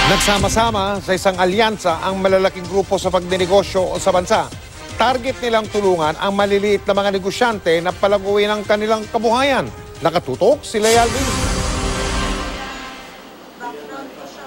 Nagsama-sama sa isang alyansa ang malalaking grupo sa pagninegosyo sa bansa. Target nilang tulungan ang maliliit na mga negosyante na palaguin ang kanilang kabuhayan. Nakatutok si Lea Alvin.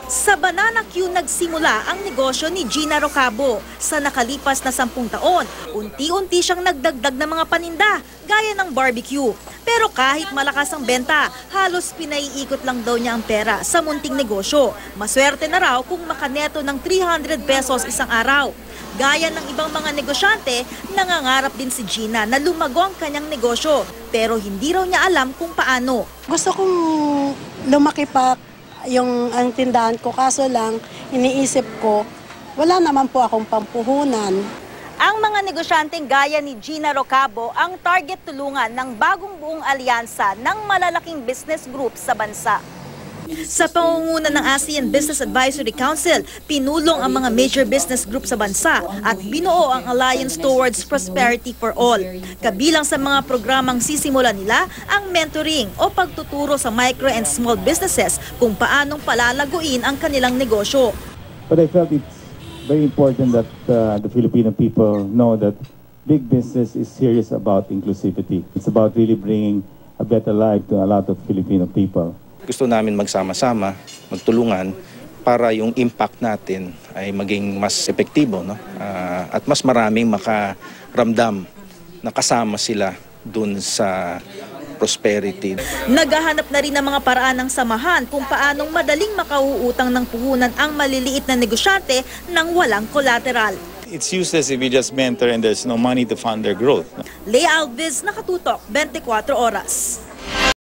Sa Banana Q nagsimula ang negosyo ni Gina Rocabo. Sa nakalipas na 10 taon, unti-unti siyang nagdagdag ng mga paninda, gaya ng barbecue. Pero kahit malakas ang benta, halos pinaiikot lang daw niya ang pera sa munting negosyo. Maswerte na raw kung makaneto ng 300 pesos isang araw. Gaya ng ibang mga negosyante, nangangarap din si Gina na lumago ang kanyang negosyo. Pero hindi raw niya alam kung paano. Gusto kong lumaki pa ang tindahan ko, kaso lang iniisip ko, wala naman po akong pampuhunan. Ang mga negosyanteng gaya ni Gina Rocabo ang target tulungan ng bagong buong alyansa ng malalaking business group sa bansa. Sa pangunguna ng ASEAN Business Advisory Council, pinulong ang mga major business group sa bansa at binuo ang Alliance Towards Prosperity for All. Kabilang sa mga programang sisimula nila ang mentoring o pagtuturo sa micro and small businesses kung paanong palalaguin ang kanilang negosyo. But I felt it's very important that the Filipino people know that big business is serious about inclusivity. It's about really bringing a better life to a lot of Filipino people. Gusto namin magsama-sama, magtulungan para yung impact natin ay maging mas epektibo, no? At mas maraming makaramdam na kasama sila dun sa prosperity. Naghahanap na rin ng mga paraan ng samahan kung paanong madaling makauutang ng puhunan ang maliliit na negosyante nang walang collateral. It's useless if you just mentor and there's no money to fund their growth. Lea Alviz, Nakatutok, 24 Oras.